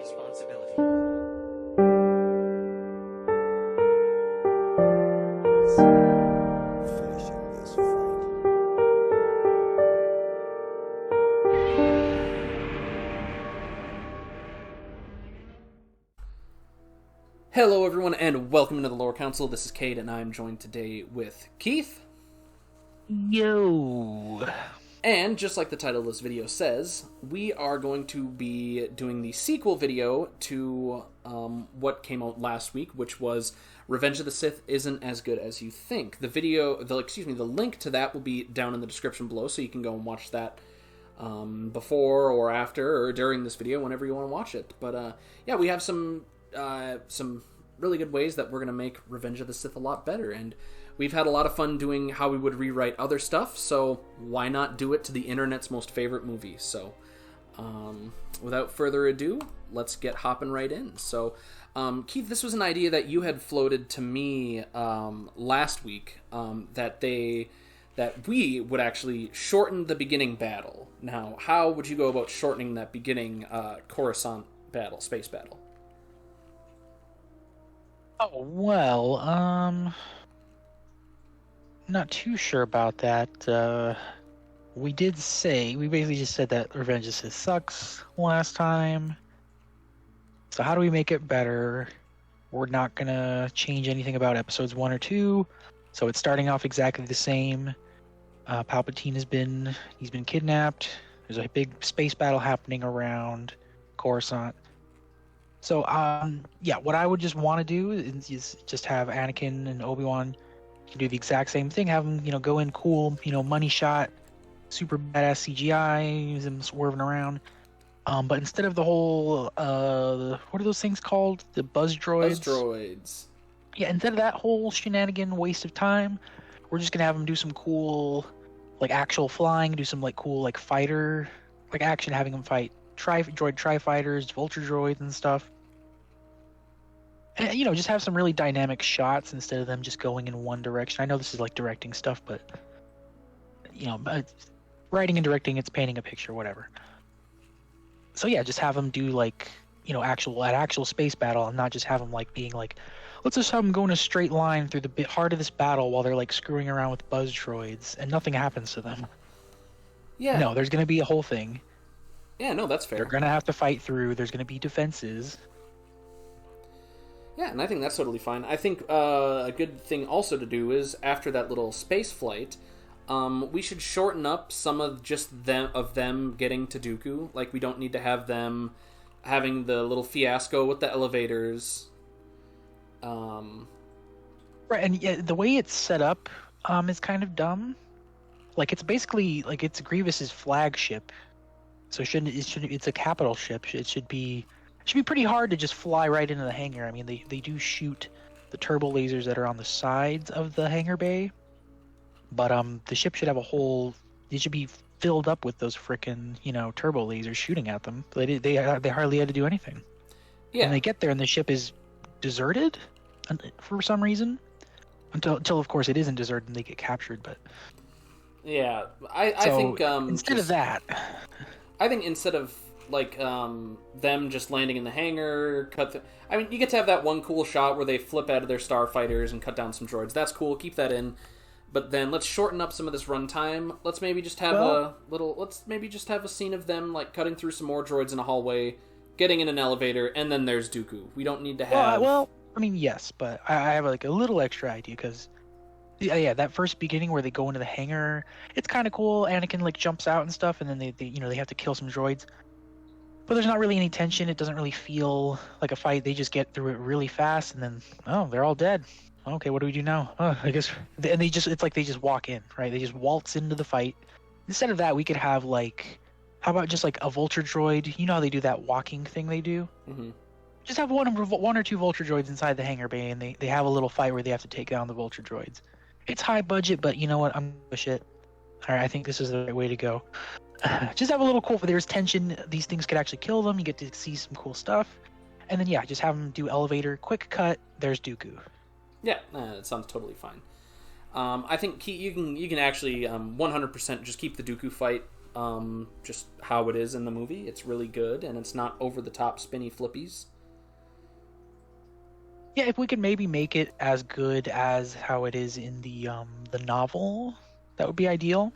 responsibility. Finishing this fight. Hello everyone and welcome to the Lore Council. This is Cade and I'm joined today with Keith. Yo! And just like the title of this video says, we are going to be doing the sequel video to what came out last week, which was Revenge of the Sith Isn't As Good As You Think. The link to that will be down in the description below, so you can go and watch that before or after or during this video, whenever you want to watch it. But yeah, we have some really good ways that we're going to make Revenge of the Sith a lot better, and we've had a lot of fun doing how we would rewrite other stuff, so why not do it to the internet's most favorite movie? So, without further ado, let's get hopping right in. So, Keith, this was an idea that you had floated to me last week, that we would actually shorten the beginning battle. Now, how would you go about shortening that beginning Coruscant battle, space battle? Oh, well, not too sure about that. We basically just said that Revenge of the Sith sucks last time. So how do we make it better? We're not gonna change anything about episodes 1 or 2, so it's starting off exactly the same. Palpatine has been kidnapped. There's a big space battle happening around Coruscant. So, yeah, what I would just want to do is just have Anakin and Obi-Wan do the exact same thing. Have them, go in cool, money shot, super badass CGI, use them swerving around. But instead of the whole, what are those things called? The buzz droids? Buzz droids. Yeah, instead of that whole shenanigan waste of time, we're just going to have them do some cool, actual flying, do some, cool, fighter, action, having them fight droid tri-fighters, vulture droids and stuff. And, just have some really dynamic shots instead of them just going in one direction. I know this is directing stuff, but writing and directing, it's painting a picture, whatever. So yeah, just have them do actual space battle, and not just have them being let's just have them go in a straight line through the heart of this battle while they're screwing around with buzz droids and nothing happens to them. Yeah. No, there's going to be a whole thing. Yeah, no, that's fair. They're going to have to fight through. There's going to be defenses. Yeah, and I think that's totally fine. I think a good thing also to do is, after that little space flight, we should shorten up some of them getting to Dooku. We don't need to have them having the little fiasco with the elevators. Right, and yeah, the way it's set up is kind of dumb. It's basically it's Grievous's flagship. So it's a capital ship. It should be pretty hard to just fly right into the hangar. I mean, they do shoot the turbo lasers that are on the sides of the hangar bay, but the ship should have it should be filled up with those frickin' turbo lasers shooting at them. They hardly had to do anything. Yeah. And they get there and the ship is deserted for some reason, until of course it isn't deserted and they get captured. But yeah, I think instead of that. I think instead of them just landing in the hangar, you get to have that one cool shot where they flip out of their starfighters and cut down some droids. That's cool. Keep that in. But then let's shorten up some of this runtime. Let's maybe just have a scene of them cutting through some more droids in a hallway, getting in an elevator, and then there's Dooku. We don't need to have. Yes, but I have a little extra idea because. Yeah, that first beginning where they go into the hangar, it's kind of cool. Anakin jumps out and stuff, and then they have to kill some droids. But there's not really any tension. It doesn't really feel like a fight. They just get through it really fast, and then they're all dead. Okay, what do we do now? I guess, and it's they just walk in, right? They just waltz into the fight. Instead of that, we could have how about just a vulture droid? You know how they do that walking thing they do? Mm-hmm. Just have one or two vulture droids inside the hangar bay, and they have a little fight where they have to take down the vulture droids. It's high budget, but you know what? I'm gonna push it. All right, I think this is the right way to go. Just have a little cool. There's tension. These things could actually kill them. You get to see some cool stuff, and then yeah, just have them do elevator, quick cut. There's Dooku. Yeah, that sounds totally fine. I think you can actually 100% just keep the Dooku fight just how it is in the movie. It's really good, and it's not over the top spinny flippies. Yeah, if we could maybe make it as good as how it is in the novel, that would be ideal.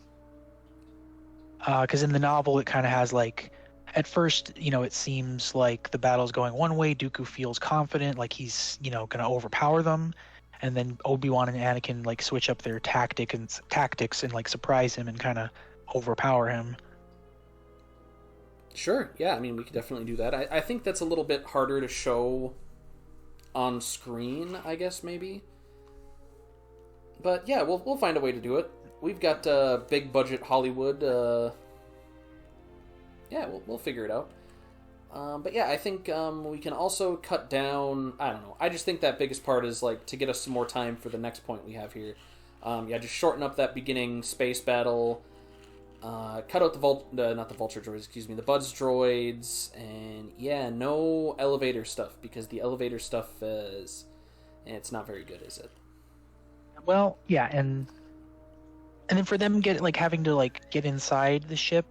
Because in the novel, it kind of has like, at first, it seems like the battle's going one way. Dooku feels confident, like he's, gonna overpower them, and then Obi-Wan and Anakin like switch up their tactics and like surprise him and kind of overpower him. Sure, yeah, I mean, we could definitely do that. I think that's a little bit harder to show on screen, I guess, maybe. But yeah, we'll find a way to do it. We've got big budget Hollywood. Yeah, we'll figure it out. But yeah, I think we can also cut down. I don't know. I just think that biggest part is like to get us some more time for the next point we have here. Yeah, just shorten up that beginning space battle. Cut out not the vulture droids, excuse me, the buds droids, and yeah, no elevator stuff, because the elevator stuff it's not very good, is it? Well, yeah, and then for them having to get inside the ship,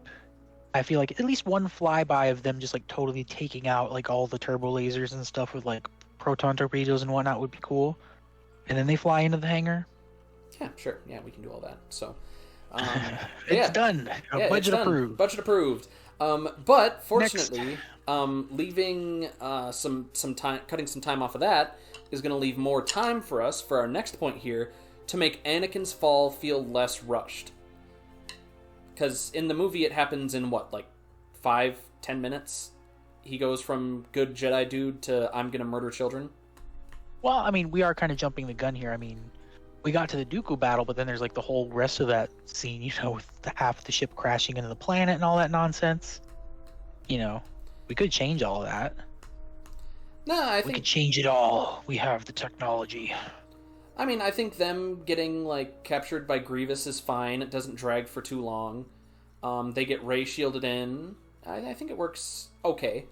I feel like at least one flyby of them just like totally taking out like all the turbo lasers and stuff with like proton torpedoes and whatnot would be cool. And then they fly into the hangar. Yeah, sure. Yeah, we can do all that. So it's done. Budget approved. Budget approved. But fortunately, leaving some time, cutting some time off of that is going to leave more time for us for our next point here to make Anakin's fall feel less rushed. Because in the movie, it happens in what, like 5-10 minutes? He goes from good Jedi dude to I'm going to murder children. Well, I mean, we are kind of jumping the gun here. I mean, we got to the Dooku battle, but then there's like the whole rest of that scene, with half the ship crashing into the planet and all that nonsense. We could change all of that. No, I think we could change it all. We have the technology. I mean, I think them getting captured by Grievous is fine. It doesn't drag for too long. They get ray shielded in. I think it works okay.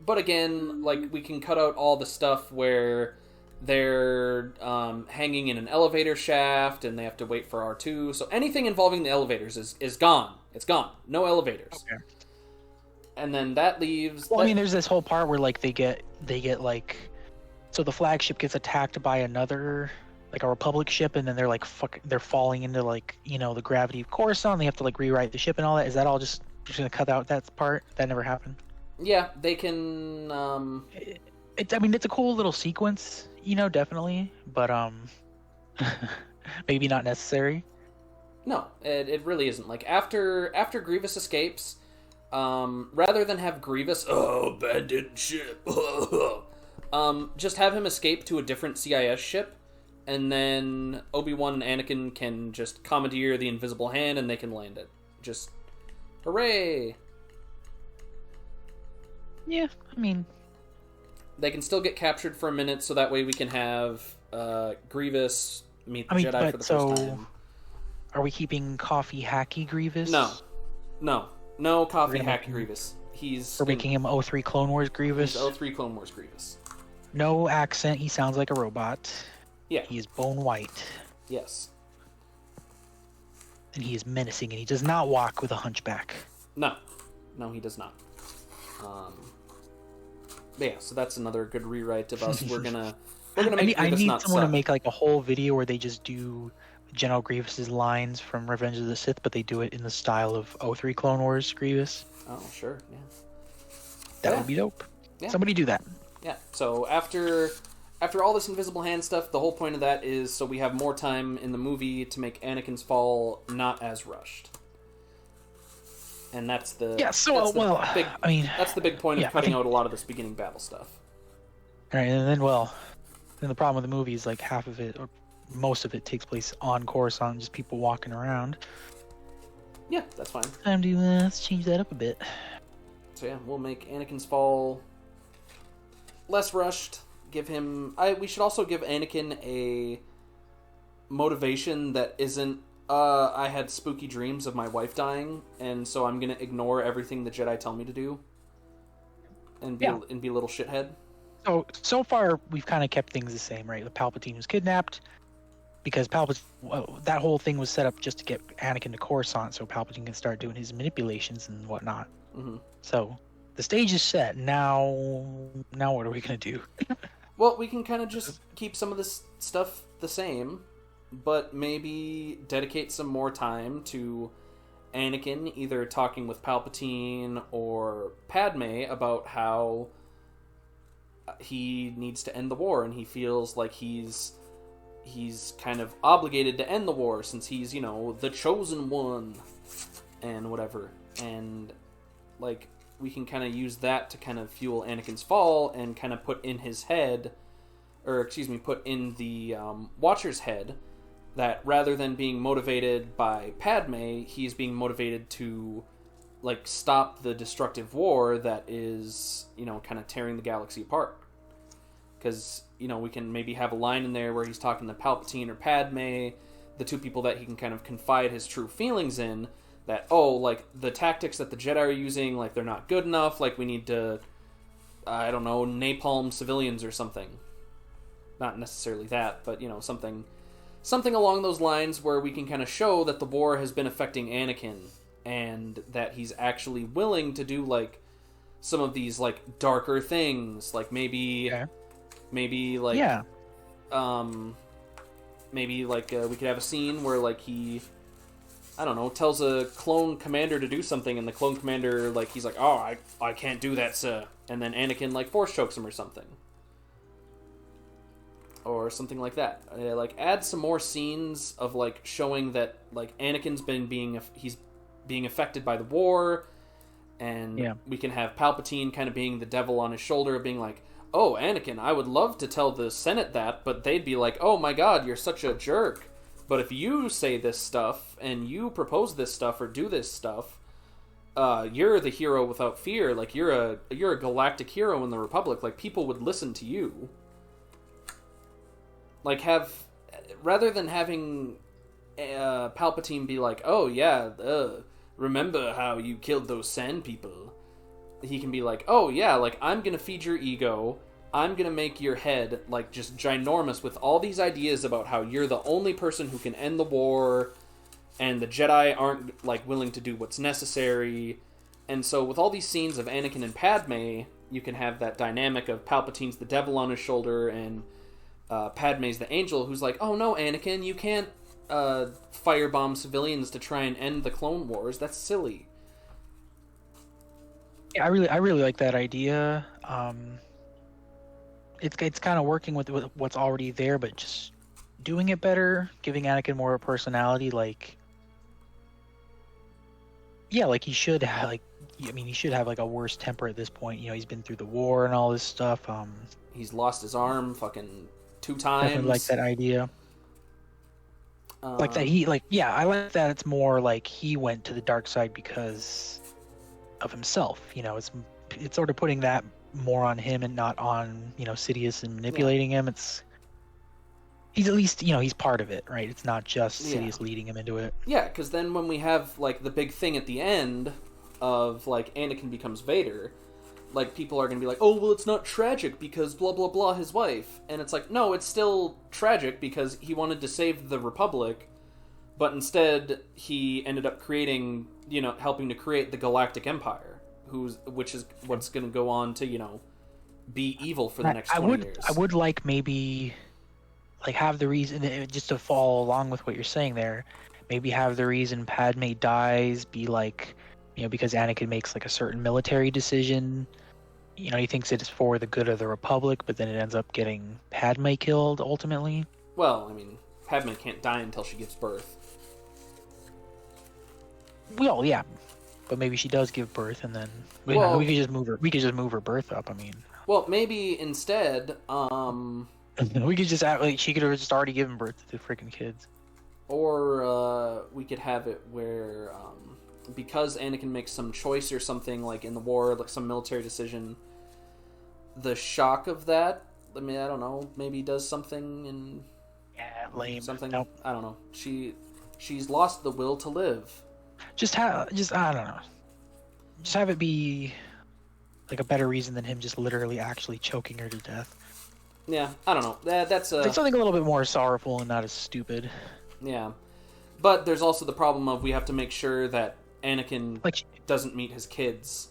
But again, we can cut out all the stuff where they're hanging in an elevator shaft and they have to wait for R2. So anything involving the elevators is gone. It's gone. No elevators. Okay. And then that leaves... Well, I mean, there's this whole part where they get so the flagship gets attacked by another, a Republic ship, and then they're falling into the gravity of Coruscant. They have to rewrite the ship and all that. Is that all just gonna cut out that part? That never happened. Yeah, they can. I mean, it's a cool little sequence, definitely, but maybe not necessary. No, it really isn't. After Grievous escapes, rather than have Grievous abandoned ship. Just have him escape to a different CIS ship, and then Obi-Wan and Anakin can just commandeer the invisible hand and they can land it. Just, hooray! Yeah, I mean... They can still get captured for a minute, so that way we can have Grievous meet the Jedi for the first time. Are we keeping Coffee Hacky Grievous? No Coffee Hacky Grievous. We're making him 03 Clone Wars Grievous? He's 03 Clone Wars Grievous. No accent, he sounds like a robot. Yeah. He is bone white. Yes. And he is menacing, and he does not walk with a hunchback. No, he does not. But yeah, so that's another good rewrite of us. We're gonna make I need not someone suck. to make a whole video where they just do General Grievous's lines from Revenge of the Sith, but they do it in the style of 03 Clone Wars Grievous. Oh, sure, yeah. That would be dope. Yeah. Somebody do that. Yeah, so after all this invisible hand stuff, the whole point of that is so we have more time in the movie to make Anakin's fall not as rushed. And that's the that's the big point of cutting out a lot of this beginning battle stuff. All right, and then the problem with the movie is half of it or most of it takes place on Coruscant, just people walking around. Yeah, that's fine. Time to let's change that up a bit. So yeah, we'll make Anakin's fall less rushed. Give him. We should also give Anakin a motivation that isn't. I had spooky dreams of my wife dying, and so I'm gonna ignore everything the Jedi tell me to do, and be a little shithead. So far we've kind of kept things the same, right? The Palpatine was kidnapped. because Palpatine, that whole thing was set up just to get Anakin to Coruscant, so Palpatine can start doing his manipulations and whatnot. Mm-hmm. So the stage is set. Now what are we gonna do? Well, we can kind of just keep some of this stuff the same, but maybe dedicate some more time to Anakin either talking with Palpatine or Padme about how he needs to end the war, and he feels like he's kind of obligated to end the war since he's, you know, the chosen one and whatever. And like we can kind of use that to kind of fuel Anakin's fall and kind of put in his head, or excuse me, put in the Watcher's head that rather than being motivated by Padme, he's being motivated to like stop the destructive war that is, you know, kind of tearing the galaxy apart. Because, you know, we can maybe have a line in there where he's talking to Palpatine or Padme, the two people that he can kind of confide his true feelings in, that, oh, like, the tactics that the Jedi are using, like, they're not good enough, like, we need to, I don't know, napalm civilians or something. Not necessarily that, but, you know, something along those lines where we can kind of show that the war has been affecting Anakin, and that he's actually willing to do, like, some of these, like, darker things, like, maybe, like, yeah. Maybe, like, we could have a scene where, like, he, I don't know, tells a clone commander to do something, and the clone commander, like, he's like, oh, I can't do that, sir. And then Anakin, like, force chokes him or something. Or something like that. Like, add some more scenes of, like, showing that, like, Anakin's he's being affected by the war, and we can have Palpatine kind of being the devil on his shoulder, being like, oh, Anakin, I would love to tell the Senate that, but they'd be like, oh my god, you're such a jerk. But if you say this stuff, and you propose this stuff, or do this stuff, you're the hero without fear. Like, you're a galactic hero in the Republic. Like, people would listen to you. Like, rather than having Palpatine be like, oh yeah, remember how you killed those sand people? He can be like, oh yeah, like, I'm gonna feed your ego, I'm gonna make your head, like, just ginormous with all these ideas about how you're the only person who can end the war, and the Jedi aren't, like, willing to do what's necessary. And so with all these scenes of Anakin and Padme, you can have that dynamic of Palpatine's the devil on his shoulder, and Padme's the angel who's like, oh no, Anakin, you can't firebomb civilians to try and end the Clone Wars, that's silly. Yeah, I really like that idea. It's kind of working with what's already there, but just doing it better, giving Anakin more of a personality. Like, yeah, like he should have, like, I mean, he should have like a worse temper at this point. You know, he's been through the war and all this stuff. He's lost his arm fucking 2 times. Definitely like that idea. Like that I like that it's more like he went to the dark side because of himself. You know, it's sort of putting that more on him and not on, you know, Sidious and manipulating him. He's at least, you know, he's part of it, right? It's not just Sidious leading him into it. Yeah, because then when we have, like, the big thing at the end of, like, Anakin becomes Vader, like, people are going to be like, oh, well, it's not tragic because blah, blah, blah, his wife. And it's like, no, it's still tragic because he wanted to save the Republic, but instead he ended up creating, you know, helping to create the Galactic Empire, which is what's going to go on to, you know, be evil for the next 20 years. I would like maybe, like, have the reason, just to follow along with what you're saying there, maybe have the reason Padme dies be like, you know, because Anakin makes like a certain military decision. You know, he thinks it is for the good of the Republic, but then it ends up getting Padme killed ultimately. Well, I mean, Padme can't die until she gives birth. Well, yeah, but maybe she does give birth, and then we could just move her. We could just move her birth up. I mean, well, maybe instead, we could just act like she could have just already given birth to the freaking kids. Or we could have it where, because Anakin makes some choice or something, like in the war, like some military decision, the shock of that, I mean, I don't know, maybe does something and... Yeah, lame. Something, nope. I don't know. She's lost the will to live. I don't know. Just have it be like a better reason than him just literally actually choking her to death. Yeah, I don't know. That's It's something a little bit more sorrowful and not as stupid. Yeah. But there's also the problem of we have to make sure that Anakin doesn't meet his kids.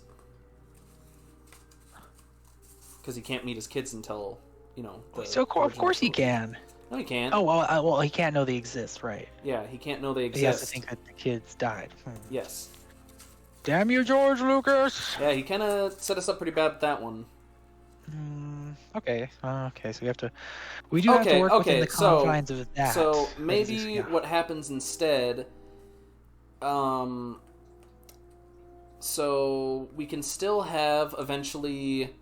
Because he can't meet his kids until, So of course he can. No, he can't. Oh, well, he can't know they exist, right? Yeah, he can't know they exist. He has to think that the kids died. Yes. Damn you, George Lucas! Yeah, he kind of set us up pretty bad with that one. Okay. Okay, so we do have to work within the confines of that. So maybe what happens instead, so we can still have eventually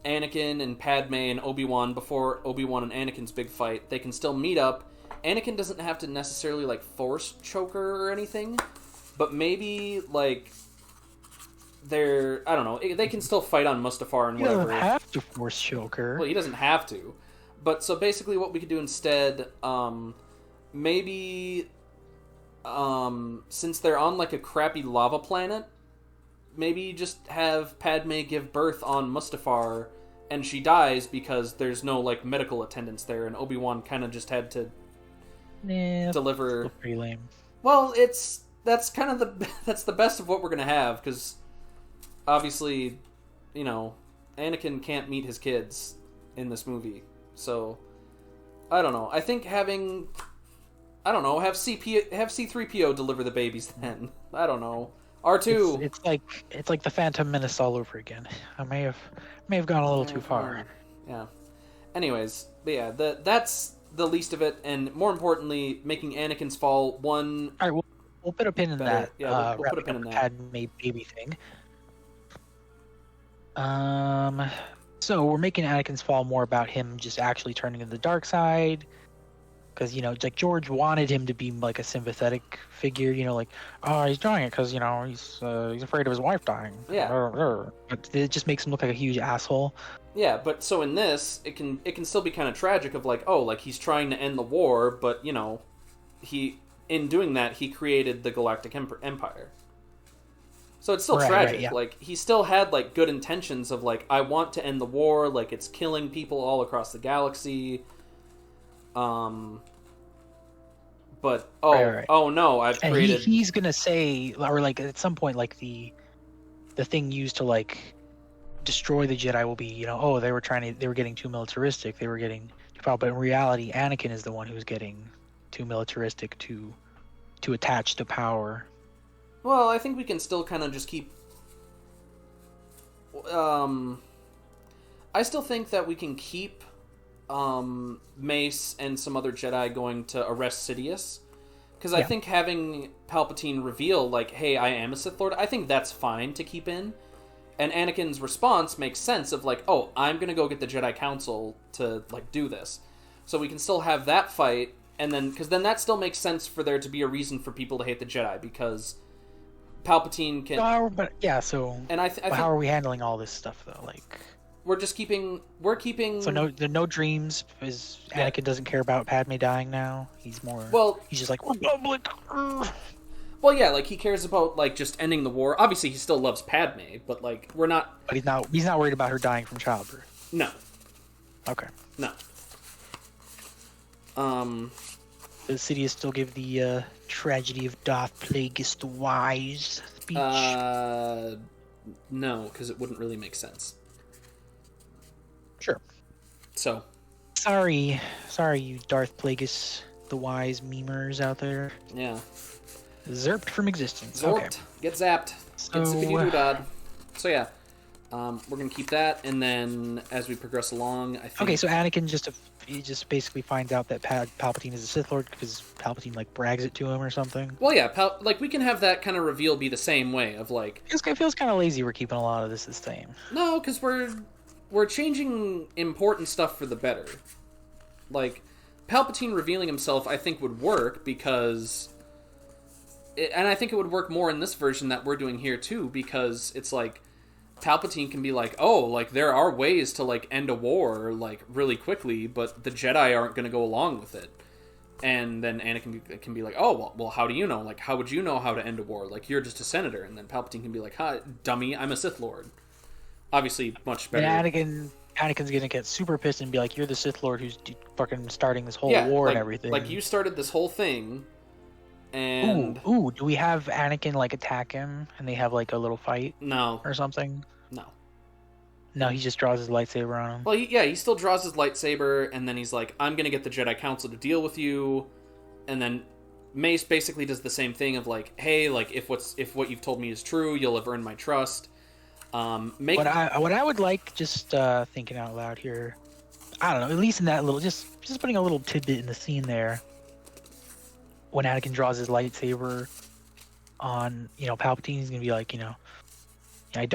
Anakin and Padme and Obi-Wan before Obi-Wan and Anakin's big fight. They can still meet up. Anakin doesn't have to necessarily, like, force choke her or anything, but maybe, like, I don't know, they can still fight on Mustafar and whatever. He doesn't have to force choke her. Well, he doesn't have to. But, so basically what we could do instead, maybe, since they're on, like, a crappy lava planet, maybe just have Padme give birth on Mustafar, and she dies because there's no, like, medical attendants there, and Obi-Wan kind of just had to deliver. That's pretty lame. Well, that's kind of that's the best of what we're gonna have, because obviously, Anakin can't meet his kids in this movie, so I don't know. I think have C-3PO deliver the babies then. I don't know. R2. It's like the Phantom Menace all over again. I may have gone a little too far. Yeah. Anyways, but yeah, that's the least of it, and more importantly, making Anakin's fall one. All right, we'll put a pin in that. Yeah, we'll put a pin in that. Padme baby thing. So we're making Anakin's fall more about him just actually turning to the dark side. Because, like George wanted him to be like a sympathetic figure, like, oh, he's doing it because, he's afraid of his wife dying. Yeah. But it just makes him look like a huge asshole. Yeah, but so in this, it can still be kind of tragic of like, oh, like he's trying to end the war, but, in doing that, he created the Galactic Empire. So it's still tragic. Right, yeah. Like, he still had, like, good intentions of, like, I want to end the war, like, it's killing people all across the galaxy. But right. Oh no, I've created. He's gonna say, or like at some point, like the thing used to like destroy the Jedi will be, they were getting too militaristic, they were getting too powerful. But in reality, Anakin is the one who's getting too militaristic to attach to power. Well, I think we can still kind of just keep. I still think that we can keep. Mace and some other Jedi going to arrest Sidious, because I think having Palpatine reveal like, hey, I am a Sith Lord, I think that's fine to keep in, and Anakin's response makes sense of like, oh, I'm gonna go get the Jedi Council to like do this, so we can still have that fight, and then because then that still makes sense for there to be a reason for people to hate the Jedi, because Palpatine can. And how are we handling all this stuff though? Like. We're keeping. So no dreams. Because Anakin doesn't care about Padme dying now. He's more. Well, he's just like Republic. Well, yeah, like he cares about like just ending the war. Obviously, he still loves Padme, but like we're not. But he's not worried about her dying from childbirth. No. Okay. No. Does Sidious still give the tragedy of Darth Plagueis the Wise speech? No, because it wouldn't really make sense. Sure. So. Sorry, you Darth Plagueis the Wise memers out there. Yeah. Zerped from existence. Zorped. Okay. Get zapped. So, get zippity-doo-dad. So yeah, we're gonna keep that, and then as we progress along, I think. Okay, so Anakin just basically finds out that Palpatine is a Sith Lord because Palpatine like brags it to him or something. Well, yeah, like we can have that kind of reveal be the same way of like. It feels kind of lazy. We're keeping a lot of this the same. No, because we're changing important stuff for the better. Like, Palpatine revealing himself, I think, would work because... and I think it would work more in this version that we're doing here, too, because it's like, Palpatine can be like, oh, like, there are ways to, like, end a war, like, really quickly, but the Jedi aren't going to go along with it. And then Anakin can be like, oh, well, how do you know? Like, how would you know how to end a war? Like, you're just a senator. And then Palpatine can be like, hi, dummy, I'm a Sith Lord. Obviously, much better. And Anakin's gonna get super pissed and be like, "You're the Sith Lord who's fucking starting this whole Yeah, war like, and everything." like you started this whole thing, and Ooh, do we have Anakin like attack him and they have like a little fight no, or something? no. No, he just draws his lightsaber on him. Well, he still draws his lightsaber, and then he's like, "I'm gonna get the Jedi Council to deal with you," and then Mace basically does the same thing of like, "Hey, like if what you've told me is true, you'll have earned my trust." What I would like, just thinking out loud here, I don't know, at least in that little, just putting a little tidbit in the scene there, when Anakin draws his lightsaber on, Palpatine, he's gonna be like, I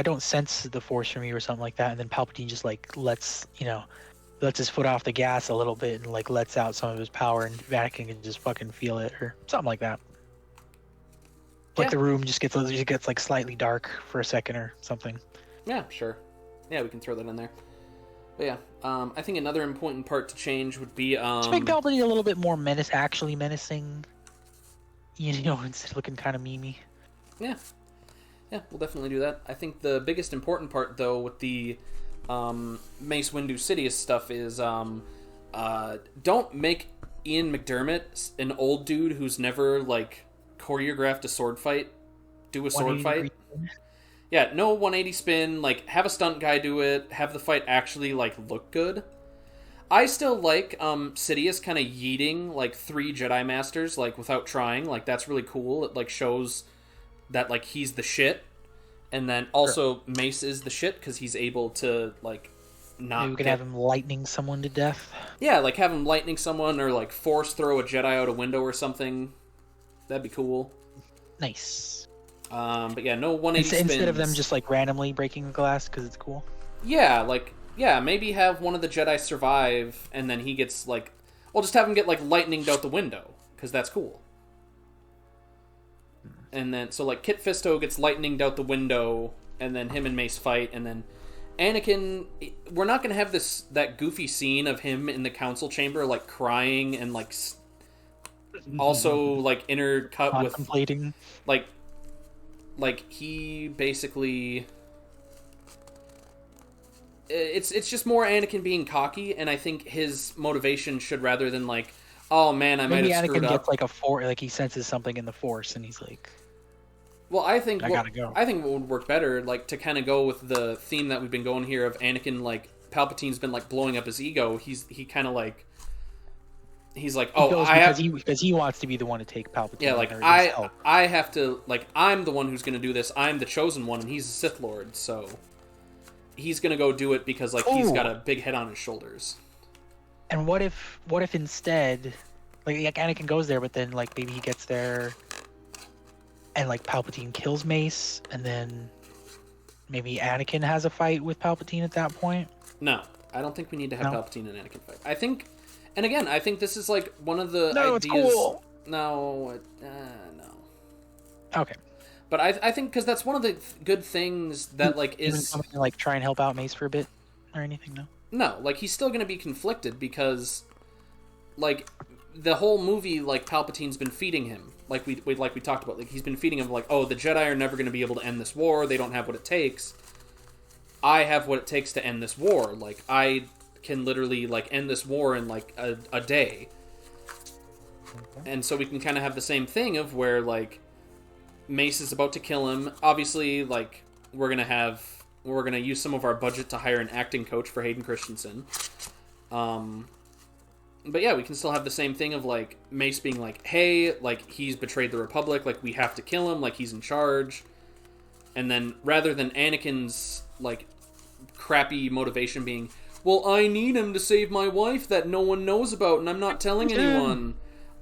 don't sense the Force from you or something like that, and then Palpatine just like lets his foot off the gas a little bit and like lets out some of his power, and Anakin can just fucking feel it or something like that. Like the room just gets like slightly dark for a second or something. Yeah, sure. Yeah, we can throw that in there. But yeah, I think another important part to change would be to make Palpatine a little bit more actually menacing. Instead of looking kind of memey. Yeah. Yeah, we'll definitely do that. I think the biggest important part, though, with the Mace Windu Sidious stuff is don't make Ian McDermott, an old dude who's never, like, choreographed a sword fight, do a sword fight. Yeah, no 180 spin, like, have a stunt guy do it, have the fight actually, like, look good. I still like Sidious kind of yeeting, like, 3 Jedi Masters, like, without trying. Like, that's really cool. It, like, shows that, like, he's the shit. And then also Mace is the shit because he's able to, like, not... Maybe we could have him lightning someone to death. Yeah, like, have him lightning someone or, like, force throw a Jedi out a window or something. That'd be cool. Nice. But yeah, no 180 spins. Instead of them just, like, randomly breaking the glass because it's cool. Yeah, like... Yeah, maybe have one of the Jedi survive, and then he gets, like... Well, just have him get, like, lightninged out the window, because that's cool. And then, so, like, Kit Fisto gets lightninged out the window, and then him and Mace fight, and then Anakin... We're not going to have that goofy scene of him in the council chamber, like, crying and, like... Also, like, intercut with... Contemplating. Like, he basically... It's just more Anakin being cocky, and I think his motivation should, rather than like, oh man, I might have screwed up. Maybe Anakin gets like like he senses something in the Force, and he's like, well, I think gotta go. I think what would work better, like to kind of go with the theme that we've been going here of Anakin, like Palpatine's been like blowing up his ego. He kind of like, he's like, oh, because he wants to be the one to take Palpatine. Yeah, like I have to, like, I'm the one who's going to do this. I'm the chosen one, and he's a Sith Lord, so. He's gonna go do it because like he's got a big head on his shoulders. And what if instead, like Anakin goes there, but then like maybe he gets there, and like Palpatine kills Mace, and then maybe Anakin has a fight with Palpatine at that point? No, I don't think we need to have Palpatine and Anakin fight. I think, and again, I think this is like one of the ideas. It's cool. No. Okay. But I think because that's one of the good things that like is even like try and help out Mace for a bit or anything. No, like he's still going to be conflicted because like the whole movie, like Palpatine's been feeding him, like we talked about, like he's been feeding him like, oh, the Jedi are never going to be able to end this war. They don't have what it takes. I have what it takes to end this war. Like I can literally like end this war in like a day. Okay. And so we can kind of have the same thing of where like. Mace is about to kill him. Obviously, like, we're gonna use some of our budget to hire an acting coach for Hayden Christensen. But yeah, we can still have the same thing of, like, Mace being like, hey, like, he's betrayed the Republic, like, we have to kill him, like, he's in charge. And then, rather than Anakin's, like, crappy motivation being, well, I need him to save my wife that no one knows about, and I'm not telling anyone.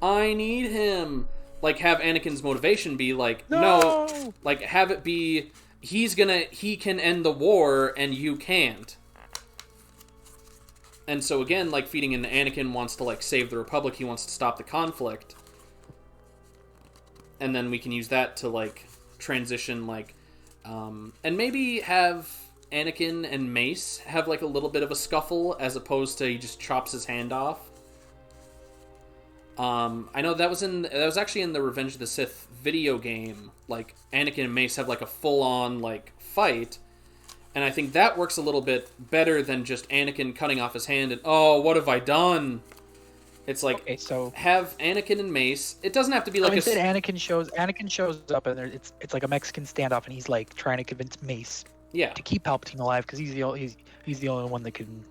I need him. Like, have Anakin's motivation be, like, no! Like, have it be, he can end the war, and you can't. And so, again, like, feeding into Anakin wants to, like, save the Republic, he wants to stop the conflict. And then we can use that to, like, transition, like, and maybe have Anakin and Mace have, like, a little bit of a scuffle, as opposed to he just chops his hand off. I know that was actually in the Revenge of the Sith video game. Like Anakin and Mace have like a full-on like fight And I think that works a little bit better than just Anakin cutting off his hand and, oh, what have I done? It's like, Okay, so have Anakin and Mace. It doesn't have to be like instead Anakin shows up and it's like a Mexican standoff, and he's like trying to convince Mace to keep Palpatine alive because he's the only one that can,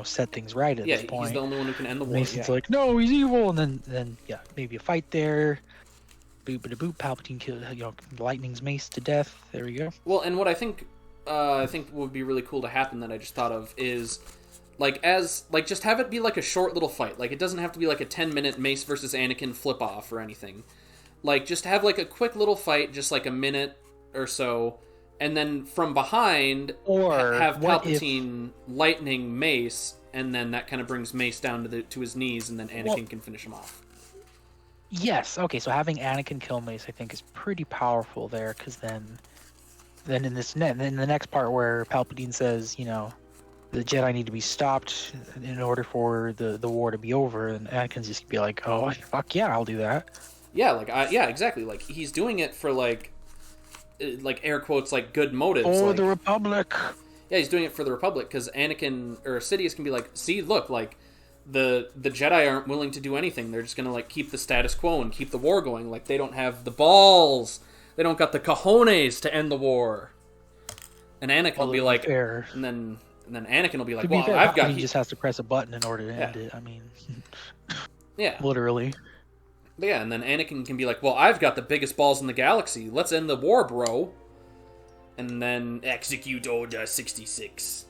set things right at this point. He's the only one who can end the war. Mason's like, no, he's evil, and then maybe a fight there. Boop, Palpatine lightnings Mace to death. There we go. Well, and what I think would be really cool to happen that I just thought of is just have it be like a short little fight. Like, it doesn't have to be like a 10-minute Mace versus Anakin flip off or anything. Like, just have like a quick little fight, just like a minute or so, and then from behind have Palpatine lightning Mace, and then that kind of brings Mace down to his knees, and then Anakin can finish him off. Yes. Okay. So having Anakin kill Mace, I think, is pretty powerful there, because then in the next part where Palpatine says, the Jedi need to be stopped in order for the war to be over, and Anakin's just be like, oh fuck yeah, I'll do that. Yeah, exactly. Like, he's doing it for like air quotes, like, good motives. The Republic. Yeah, he's doing it for the Republic, because Anakin or Sidious can be like, see, look, like, the Jedi aren't willing to do anything. They're just gonna like keep the status quo and keep the war going. Like, they don't have the balls. They don't got the cojones to end the war. And Anakin will be like, and then Anakin will be like, well, I've got. He just has to press a button in order to end it. I mean, yeah, literally. But yeah, and then Anakin can be like, well, I've got the biggest balls in the galaxy. Let's end the war, bro. And then execute Order 66.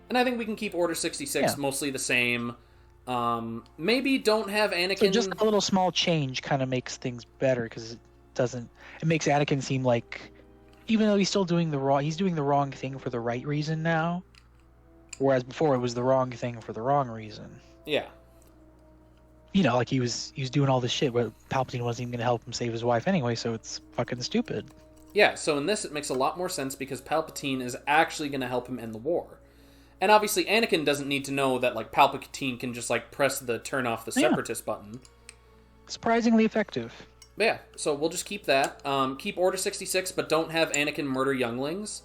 And I think we can keep Order 66 mostly the same. Maybe don't have Anakin. So just a little small change kind of makes things better, because it makes Anakin seem like, even though he's doing the wrong thing for the right reason now, whereas before it was the wrong thing for the wrong reason. Yeah. Like he was doing all this shit, but Palpatine wasn't even going to help him save his wife anyway, so it's fucking stupid. Yeah, so in this it makes a lot more sense because Palpatine is actually going to help him end the war. And obviously Anakin doesn't need to know that like Palpatine can just like press the turn off the separatist button. Surprisingly effective. But yeah, so we'll just keep that. Keep Order 66, but don't have Anakin murder younglings.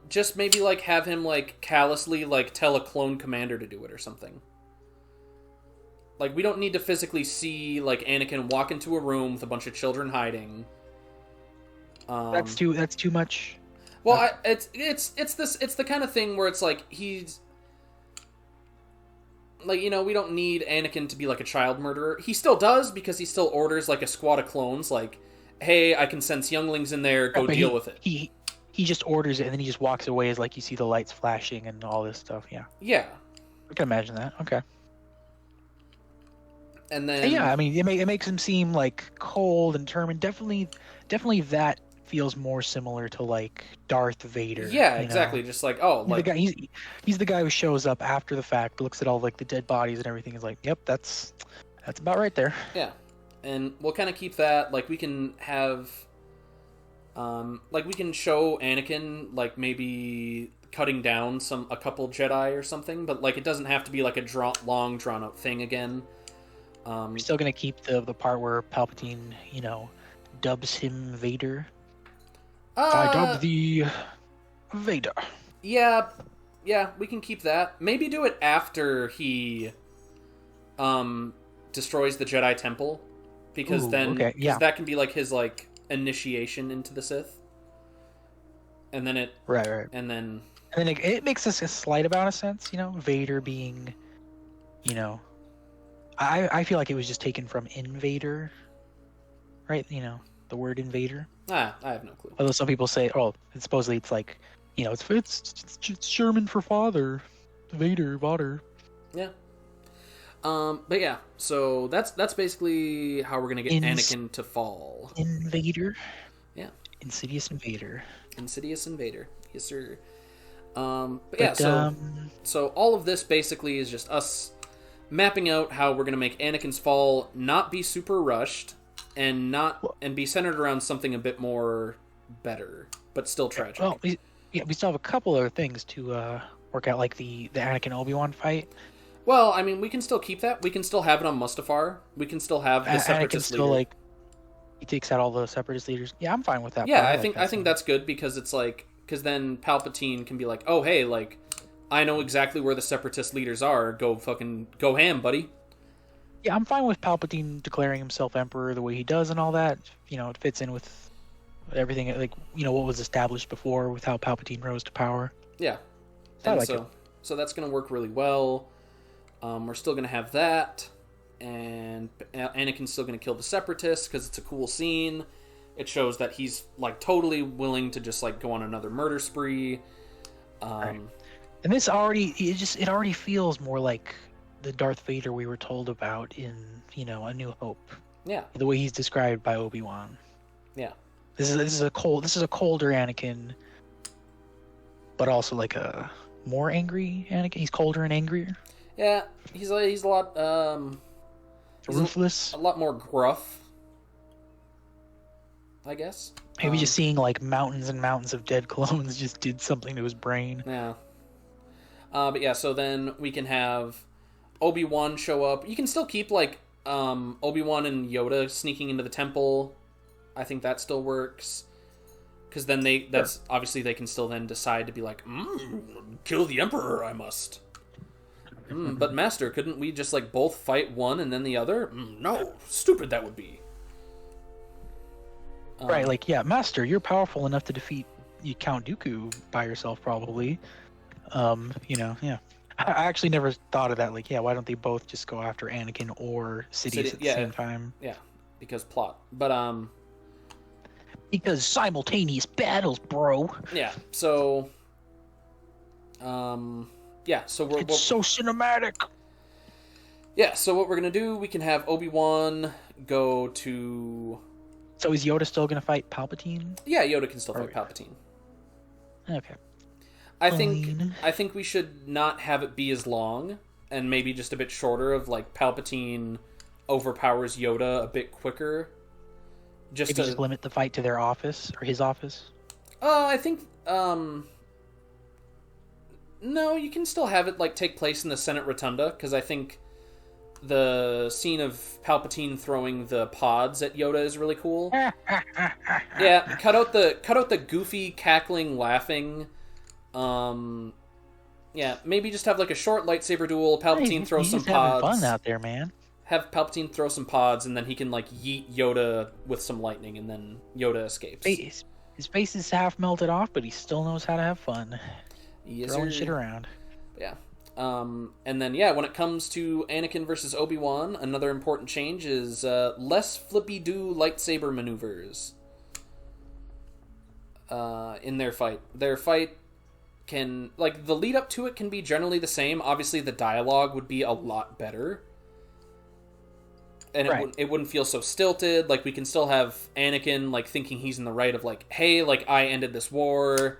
Just maybe like have him like callously like tell a clone commander to do it or something. Like, we don't need to physically see like Anakin walk into a room with a bunch of children hiding. That's too much. Well, it's the kind of thing where it's like he's like, we don't need Anakin to be like a child murderer. He still does, because he still orders like a squad of clones, like, hey, I can sense younglings in there, go deal with it. He just orders it, and then he just walks away as like you see the lights flashing and all this stuff. Yeah. I can imagine that. Okay. And then I mean, it makes him seem like cold and determined. Definitely that feels more similar to like Darth Vader. Yeah, exactly. Just like, he's the guy who shows up after the fact, looks at all like the dead bodies and everything, is like, yep, that's about right there. Yeah. And we'll kind of keep that. Like, we can have we can show Anakin like maybe cutting down a couple Jedi or something, but like it doesn't have to be like a long drawn out thing again. We're still gonna keep the part where Palpatine, dubs him Vader. I dub thee Vader. Yeah, we can keep that. Maybe do it after he destroys the Jedi Temple, because that can be like his like initiation into the Sith. And then it right. And then it makes us a slight amount of sense, Vader being, I feel like it was just taken from invader, right? The word invader. I have no clue. Although some people say, supposedly it's like, it's German for father, Vader. Yeah. But yeah, so that's basically how we're gonna get Anakin to fall. Invader. Yeah. Insidious Invader. Yes, sir. So all of this basically is just us mapping out how we're going to make Anakin's fall not be super rushed and be centered around something a bit more better, but still tragic. Well, we still have a couple other things to work out, like the Anakin Obi-Wan fight. Well, I mean, we can still keep that. We can still have it on Mustafar. We can still have the Separatist leader. He takes out all the Separatist leaders. Yeah, I'm fine with that. Yeah, I think that's good, because it's like because then Palpatine can be like, oh, hey, like, I know exactly where the Separatist leaders are. Go ham, buddy. Yeah, I'm fine with Palpatine declaring himself Emperor the way he does and all that. You know, it fits in with everything, like, you know, what was established before with how Palpatine rose to power. Yeah. I like it. So that's going to work really well. We're still going to have that. And Anakin's still going to kill the Separatists because it's a cool scene. It shows that he's, like, totally willing to just, like, go on another murder spree. Right. And this already, it already feels more like the Darth Vader we were told about in, you know, A New Hope. Yeah. The way he's described by Obi-Wan. Yeah. This is a colder Anakin, but also like a more angry Anakin. He's colder and angrier. Yeah, he's a lot ruthless. A lot more gruff, I guess. Maybe just seeing like mountains and mountains of dead clones just did something to his brain. Yeah. But yeah, so then we can have Obi-Wan show up. You can still keep like Obi-Wan and Yoda sneaking into the temple. I think that still works. Because then obviously they can still then decide to be like, kill the Emperor, I must. But Master, couldn't we just like both fight one and then the other? No, stupid that would be. Right, like, yeah, Master, you're powerful enough to defeat Count Dooku by yourself, probably. You know, yeah. I actually never thought of that. Like, yeah, why don't they both just go after Anakin or Sidious at the same time? Yeah, because plot. But, because simultaneous battles, bro. Yeah, so... yeah, so it's so cinematic! Yeah, so what we're gonna do, we can have Obi-Wan go to... So is Yoda still gonna fight Palpatine? Yeah, Yoda can still fight Palpatine. Okay. I think we should not have it be as long, and maybe just a bit shorter of, like, Palpatine overpowers Yoda a bit quicker. Just limit the fight to their office, or his office? I think, no, you can still have it, like, take place in the Senate Rotunda, because I think the scene of Palpatine throwing the pods at Yoda is really cool. Yeah, cut out the goofy, cackling, laughing. Yeah, maybe just have like a short lightsaber duel. Palpatine throws some pods. Having fun out there, man. Have Palpatine throw some pods, and then he can like yeet Yoda with some lightning, and then Yoda escapes. His face is half melted off, but he still knows how to have fun. Yes, throwing shit around. Yeah. And then, yeah, when it comes to Anakin versus Obi-Wan, another important change is less flippy-do lightsaber maneuvers in their fight. Their fight can, like, the lead-up to it can be generally the same. Obviously, the dialogue would be a lot better. And it wouldn't feel so stilted. Like, we can still have Anakin, like, thinking he's in the right of, like, hey, like, I ended this war.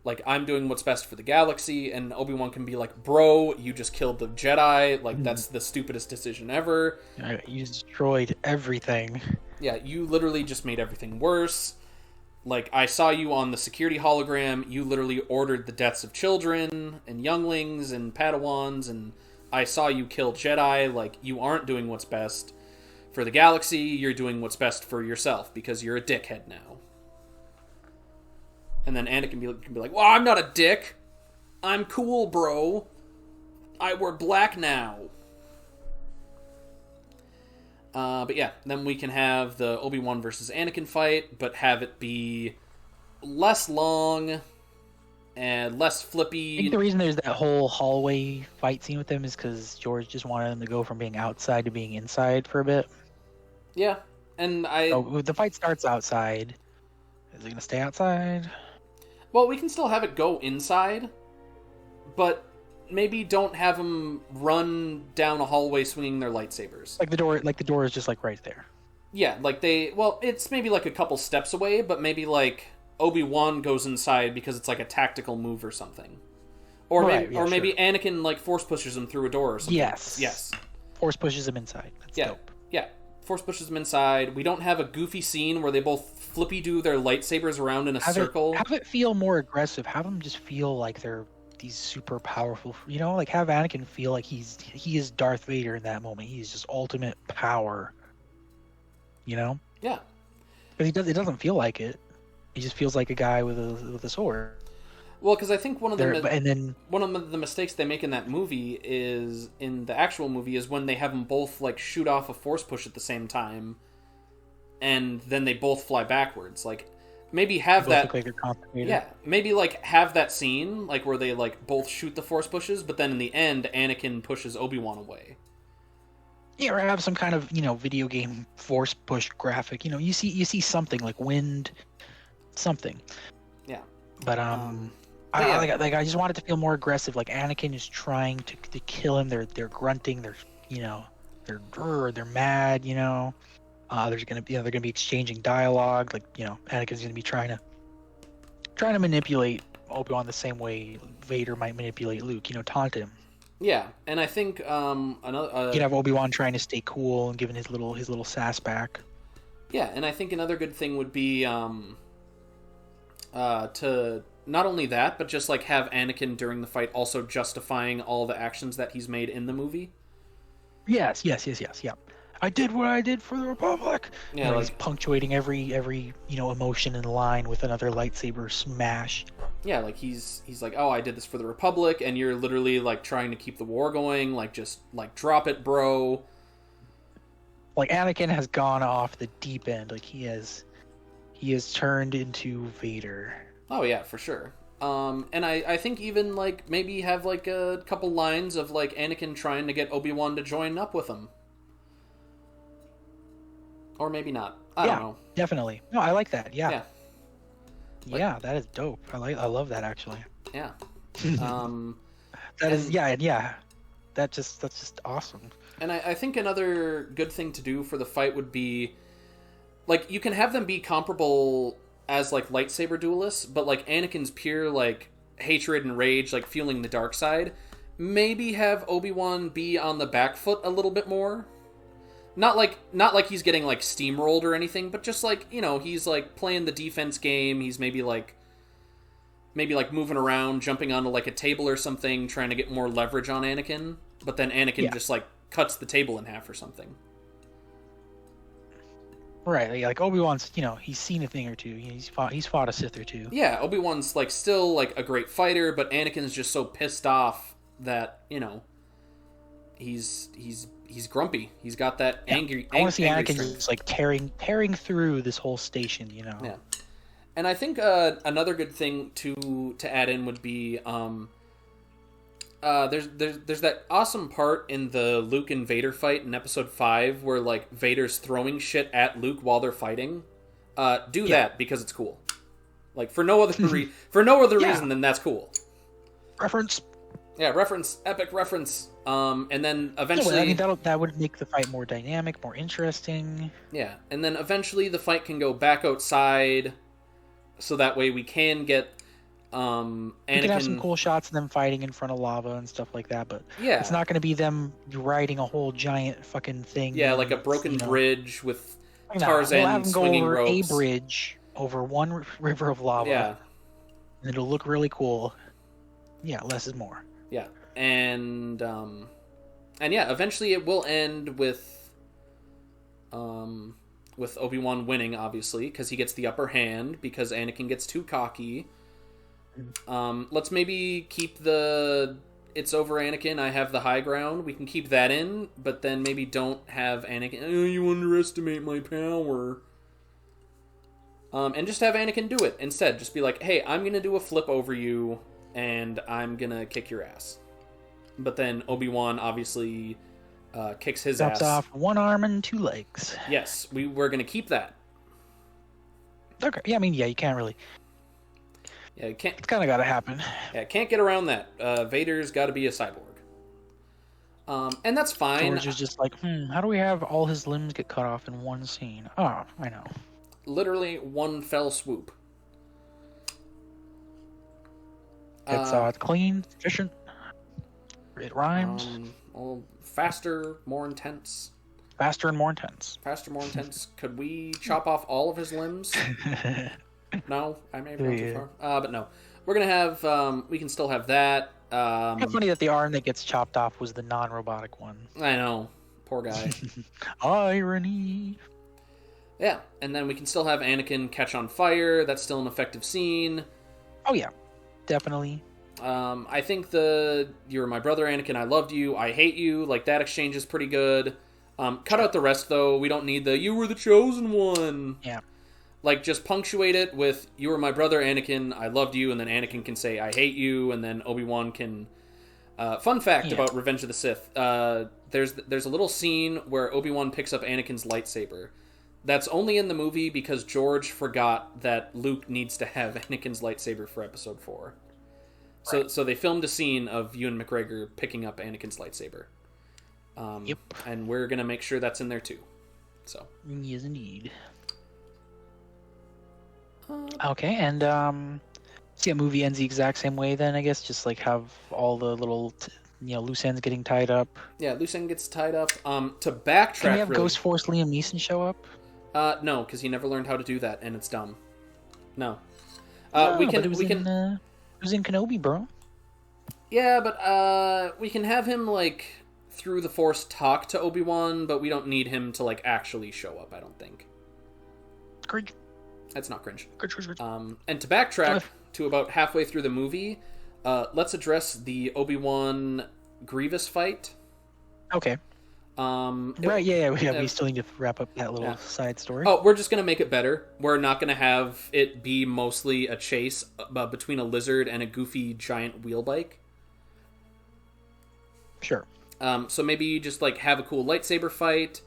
Like, I'm doing what's best for the galaxy, and Obi-Wan can be like, bro, you just killed the Jedi. Like, that's the stupidest decision ever. You destroyed everything. Yeah, you literally just made everything worse. Like, I saw you on the security hologram. You literally ordered the deaths of children and younglings and Padawans, and I saw you kill Jedi. Like, you aren't doing what's best for the galaxy. You're doing what's best for yourself because you're a dickhead now. And then Anakin can be like, well, I'm not a dick. I'm cool, bro. I wear black now. But yeah, then we can have the Obi-Wan versus Anakin fight, but have it be less long and less flippy. I think the reason there's that whole hallway fight scene with them is because George just wanted them to go from being outside to being inside for a bit. Yeah, and So the fight starts outside. Is it going to stay outside? Well, we can still have it go inside, but maybe don't have them run down a hallway swinging their lightsabers. Like the door is just like right there. Yeah, like it's maybe like a couple steps away, but maybe like Obi-Wan goes inside because it's like a tactical move or something. Or maybe Anakin like force pushes him through a door or something. Yes. Force pushes him inside. That's dope. Yeah. Force pushes him inside. We don't have a goofy scene where they both flippy-do their lightsabers around in a circle. Have it feel more aggressive. Have them just feel like they're these super powerful, you know, like have Anakin feel like he is Darth Vader in that moment. He's just ultimate power, you know? Yeah. But it doesn't feel like it. He just feels like a guy with a sword. Well, because I think one of the mistakes they make in that movie is in the actual movie is when they have them both like shoot off a force push at the same time, and then they both fly backwards. Like maybe have that. Look like they're complicated. Yeah, maybe like have that scene like where they like both shoot the force pushes, but then in the end, Anakin pushes Obi-Wan away. Yeah, or have some kind of video game force push graphic. You see something like wind, something. Yeah. But I just want it to feel more aggressive. Like Anakin is trying to kill him. They're grunting. They're mad. They're gonna be exchanging dialogue. Like Anakin's gonna be trying to manipulate Obi-Wan the same way Vader might manipulate Luke. Taunt him. Yeah, and I think another you'd have Obi-Wan trying to stay cool and giving his little sass back. Yeah, and I think another good thing would be to not only that, but just like have Anakin during the fight also justifying all the actions that he's made in the movie. Yes. Yeah. I did what I did for the Republic. Yeah, he's punctuating every emotion in line with another lightsaber smash. Yeah, like he's like, oh, I did this for the Republic, and you're literally like trying to keep the war going. Like just like drop it, bro. Like Anakin has gone off the deep end. Like he has turned into Vader. Oh yeah, for sure. And I think even like maybe have like a couple lines of like Anakin trying to get Obi-Wan to join up with him. Or maybe not. I don't know. Definitely. No, I like that. Yeah. Like, yeah, that is dope. I love that actually. Yeah. That's just awesome. And I think another good thing to do for the fight would be like you can have them be comparable as like lightsaber duelists, but like Anakin's pure like hatred and rage, like feeling the dark side. Maybe have Obi-Wan be on the back foot a little bit more. Not like he's getting like steamrolled or anything, but just like, he's like playing the defense game. He's maybe like moving around, jumping onto like a table or something, trying to get more leverage on Anakin. But then Anakin just like cuts the table in half or something. Right, like Obi-Wan's, he's seen a thing or two. He's fought a Sith or two. Yeah, Obi-Wan's like still like a great fighter, but Anakin's just so pissed off that he's grumpy. He's got that angry. I want to see Anakin just like tearing through this whole station. Yeah, and I think another good thing to add in would be there's that awesome part in the Luke and Vader fight in Episode 5 where like Vader's throwing shit at Luke while they're fighting. Do that because it's cool. Like for no other reason than that's cool. Reference. Yeah, epic reference. And then eventually, that would make the fight more dynamic, more interesting. Yeah, and then eventually the fight can go back outside, so that way we can get Anakin. You can have some cool shots of them fighting in front of lava and stuff like that, but it's not going to be them riding a whole giant fucking thing. Yeah, like a broken bridge with Tarzan swinging ropes. A bridge over one river of lava. Yeah, and it'll look really cool. Yeah, less is more. Yeah, and eventually it will end with Obi-Wan winning, obviously, because he gets the upper hand because Anakin gets too cocky. Let's maybe keep the "it's over, Anakin, I have the high ground." We can keep that in, but then maybe don't have Anakin. Oh, you underestimate my power. And just have Anakin do it instead. Just be like, "Hey, I'm gonna do a flip over you." And I'm gonna kick your ass. But then Obi-Wan obviously kicks his ass. Chops off one arm and two legs. Yes, we're gonna keep that. Okay. Yeah, you can't really. Yeah, you can't. It's kind of got to happen. Yeah, can't get around that. Vader's got to be a cyborg. And that's fine. George is just like, how do we have all his limbs get cut off in one scene? Oh, I know. Literally one fell swoop. It's clean, efficient. It rhymes. Faster, more intense. Faster and more intense. Faster, more intense. Could we chop off all of his limbs? No, I may have gone too far. But no, we're gonna have. We can still have that. It's funny that the arm that gets chopped off was the non-robotic one. I know, poor guy. Irony. Yeah, and then we can still have Anakin catch on fire. That's still an effective scene. Oh yeah. definitely. I think "You're my brother, Anakin. I loved you. I hate you." Like that exchange is pretty good. Cut out the rest though. We don't need the "You were the chosen one." Yeah. Like just punctuate it with "You were my brother, Anakin. I loved you," and then Anakin can say "I hate you," and then Obi-Wan can. Fun fact about Revenge of the Sith: there's a little scene where Obi-Wan picks up Anakin's lightsaber. That's only in the movie because George forgot that Luke needs to have Anakin's lightsaber for Episode 4. So they filmed a scene of Ewan McGregor picking up Anakin's lightsaber. Yep. And we're going to make sure that's in there too. So. Yes, indeed. Okay, and see, a movie ends the exact same way then, I guess? Just like have all the little, loose ends getting tied up. Yeah, loose end gets tied up. To backtrack, Can we have Ghost Force Liam Neeson show up? No, because he never learned how to do that, and it's dumb. No. It was in Kenobi, bro. Yeah, but we can have him, like, through the Force talk to Obi-Wan, but we don't need him to, like, actually show up, I don't think. Cringe. That's not cringe. Cringe. And to backtrack to about halfway through the movie, let's address the Obi-Wan Grievous fight. Okay. Right, we still need to wrap up that little side story. Oh, we're just going to make it better. We're not going to have it be mostly a chase between a lizard and a goofy giant wheel bike. Sure. So maybe you just like have a cool lightsaber fight,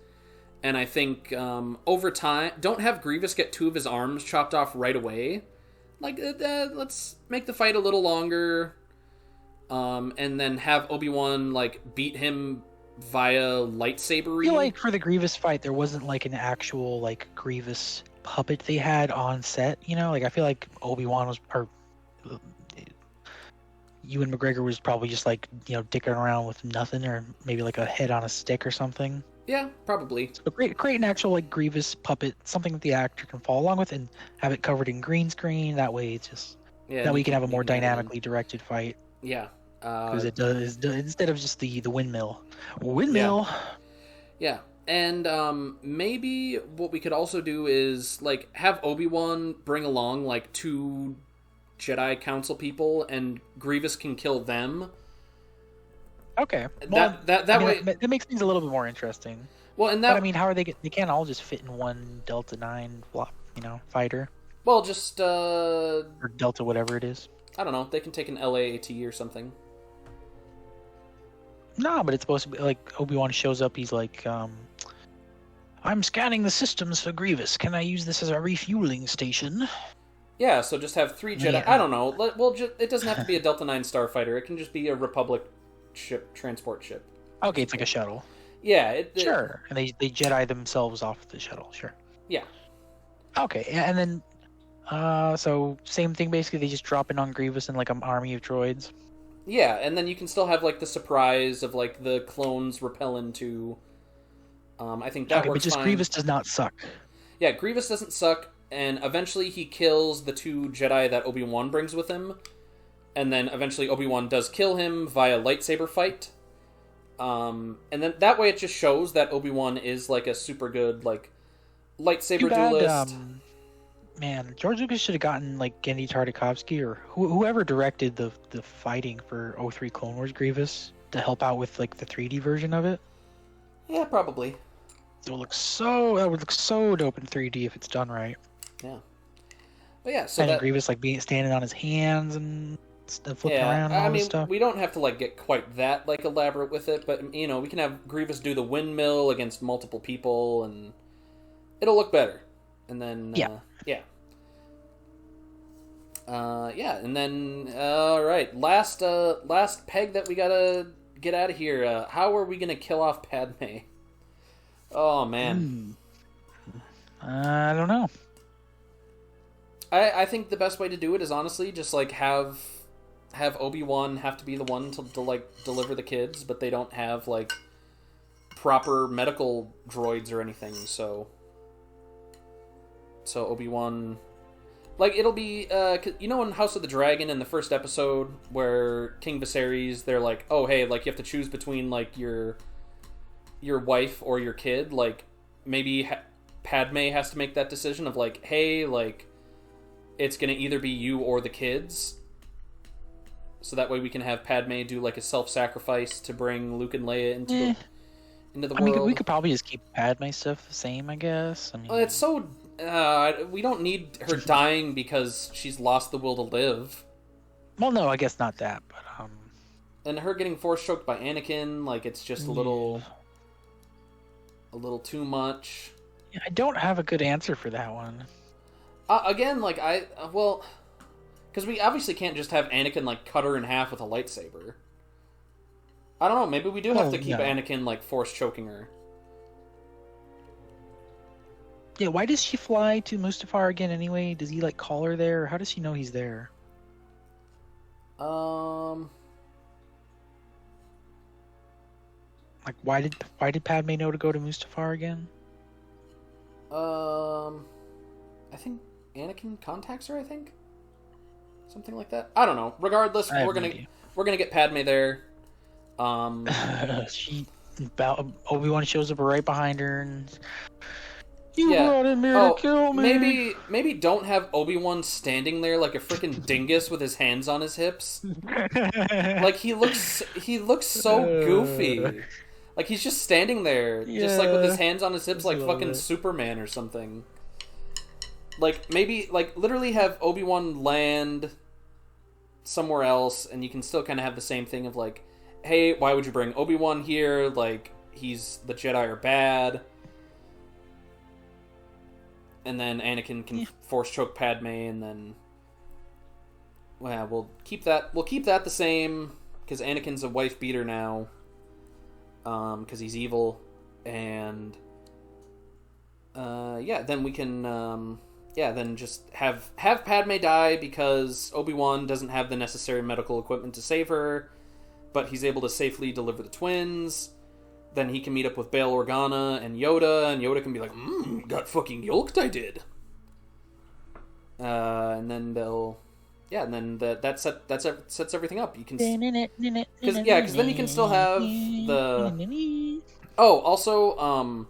and I think over time, don't have Grievous get 2 of his arms chopped off right away. Like, let's make the fight a little longer, and then have Obi-Wan like beat him via lightsaber. I feel like for the Grievous fight, there wasn't like an actual like Grievous puppet they had on set. Like I feel like Obi-Wan was, or Ewan McGregor was probably just like dicking around with nothing, or maybe like a head on a stick or something. Yeah, probably. So create an actual like Grievous puppet, something that the actor can follow along with, and have it covered in green screen. That way, it's just that we can have a more dynamically directed fight. Yeah. Because it does instead of just the windmill. Yeah. And maybe what we could also do is like have Obi-Wan bring along like 2 Jedi Council people, and Grievous can kill them. Okay. That way that makes things a little bit more interesting. Well, and but I mean, how are they can't all just fit in one Delta 9 fighter. Well, just or Delta whatever it is. I don't know. They can take an LAAT or something. No, but it's supposed to be like Obi-Wan shows up. He's like, I'm scanning the systems for Grievous. Can I use this as a refueling station? Yeah, so just have 3 Jedi. Yeah. I don't know. Well, it doesn't have to be a Delta 9 starfighter. It can just be a Republic transport ship. Okay, it's like a shuttle. Yeah. Sure. And they Jedi themselves off the shuttle. Sure. Yeah. Okay, and then, so same thing basically. They just drop in on Grievous and like an army of droids. Yeah, and then you can still have like the surprise of like the clones repel into. I think that works fine. But just Grievous does not suck. Yeah, Grievous doesn't suck, and eventually he kills the 2 Jedi that Obi-Wan brings with him, and then eventually Obi-Wan does kill him via lightsaber fight. And then that way it just shows that Obi-Wan is like a super good like lightsaber duelist. Man, George Lucas should have gotten like Genndy Tartakovsky or whoever directed the fighting for 03 Clone Wars Grievous to help out with like the 3D version of it. Yeah, probably. That would look so dope in 3D if it's done right. Yeah. But yeah, so and Grievous like standing on his hands and flipping around and all this stuff. We don't have to like get quite that like elaborate with it, but we can have Grievous do the windmill against multiple people, and it'll look better. And then and then all right, last peg that we gotta get out of here. How are we gonna kill off Padme? Oh man, I don't know. I think the best way to do it is honestly just like have Obi-Wan have to be the one to like deliver the kids, but they don't have like proper medical droids or anything, so Obi-Wan, like, it'll be in House of the Dragon in the first episode where King Viserys, they're like, oh hey, like you have to choose between like your wife or your kid, like maybe Padme has to make that decision of like, hey, like it's gonna either be you or the kids. so that way we can have Padme do like a self-sacrifice to bring Luke and Leia into the world. We could probably just keep Padme stuff the same, I guess. I mean, Well, it's so we don't need her dying because she's lost the will to live. Well, no, I guess not that, but and her getting force choked by Anakin, like it's just a little too much. Yeah, I don't have a good answer for that one. Again, like because we obviously can't just have Anakin like cut her in half with a lightsaber. I don't know. Maybe we do have to keep Anakin like force choking her. Yeah, why does she fly to Mustafar again anyway? Does he like call her there? Or how does she know he's there? Like, why did Padme know to go to Mustafar again? I think Anakin contacts her. I think something like that. I don't know. Regardless, we're gonna get Padme there. Obi-Wan shows up right behind her and you wanted me to kill me. Maybe don't have Obi-Wan standing there like a freaking dingus with his hands on his hips. Like he looks so goofy. Like he's just standing there, just like with his hands on his hips, like fucking Superman or something. Like maybe like literally have Obi-Wan land somewhere else, and you can still kind of have the same thing of like, hey, why would you bring Obi-Wan here? Like the Jedi are bad. And then Anakin can force choke Padme, and then we'll keep that the same because Anakin's a wife beater now, because he's evil, and then we can then just have Padme die because Obi-Wan doesn't have the necessary medical equipment to save her, but he's able to safely deliver the twins. Then he can meet up with Bail Organa and Yoda can be like, got fucking yolked I did. And then that sets everything up. You can, because then you can still have the. Oh, also,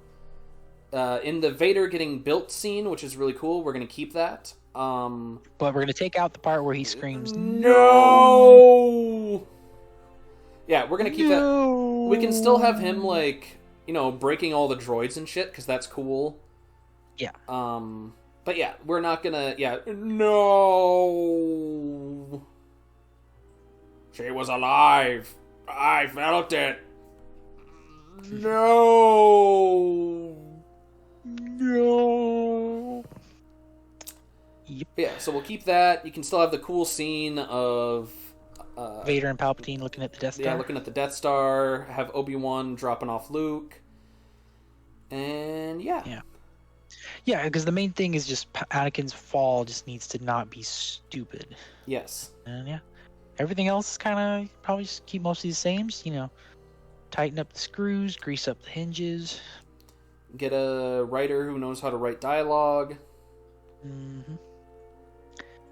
in the Vader getting built scene, which is really cool, we're gonna keep that. But we're gonna take out the part where he screams, "No!" Yeah, we're gonna keep that. We can still have him, like, breaking all the droids and shit, because that's cool. Yeah. But yeah, we're not gonna, no! She was alive! I felt it! No! No! Yep. Yeah, so we'll keep that. You can still have the cool scene of Vader and Palpatine looking at the Death Star. Yeah, looking at the Death Star. Have Obi-Wan dropping off Luke. And yeah, because the main thing is just Anakin's fall just needs to not be stupid. Yes. And everything else is kind of probably just keep mostly the same. Just, tighten up the screws, grease up the hinges. Get a writer who knows how to write dialogue. Mm-hmm.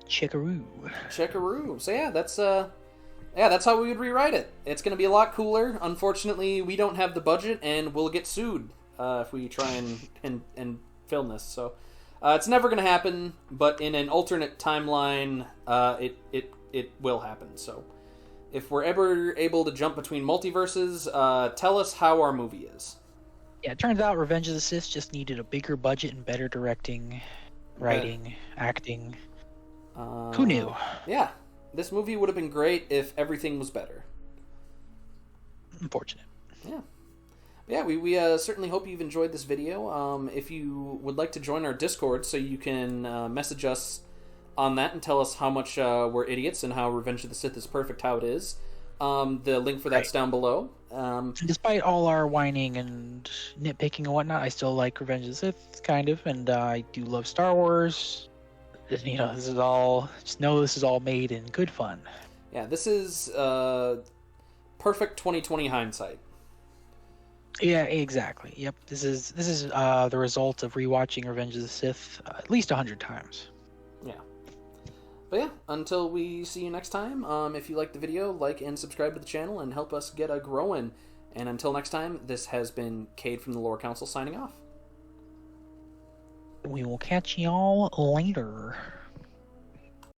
Checkaroo. So that's how we would rewrite it. It's going to be a lot cooler. Unfortunately, we don't have the budget, and we'll get sued if we try and film this. So it's never going to happen. But in an alternate timeline, it will happen. So if we're ever able to jump between multiverses, tell us how our movie is. Yeah, it turns out Revenge of the Sith just needed a bigger budget and better directing, writing, acting. Who knew? Yeah. This movie would have been great if everything was better. Unfortunate. Yeah. Yeah, we certainly hope you've enjoyed this video. If you would like to join our Discord so you can message us on that and tell us how much we're idiots and how Revenge of the Sith is perfect how it is, the link for that's down below. Despite all our whining and nitpicking and whatnot, I still like Revenge of the Sith, kind of, and I do love Star Wars. This is all. Just know this is all made in good fun. Yeah, this is perfect 2020 hindsight. Yeah, exactly. Yep. This is the result of rewatching Revenge of the Sith at least 100 times. Yeah. But yeah, until we see you next time, if you liked the video, like and subscribe to the channel and help us get a growing. And until next time, this has been Cade from the Lore Council signing off. We will catch y'all later.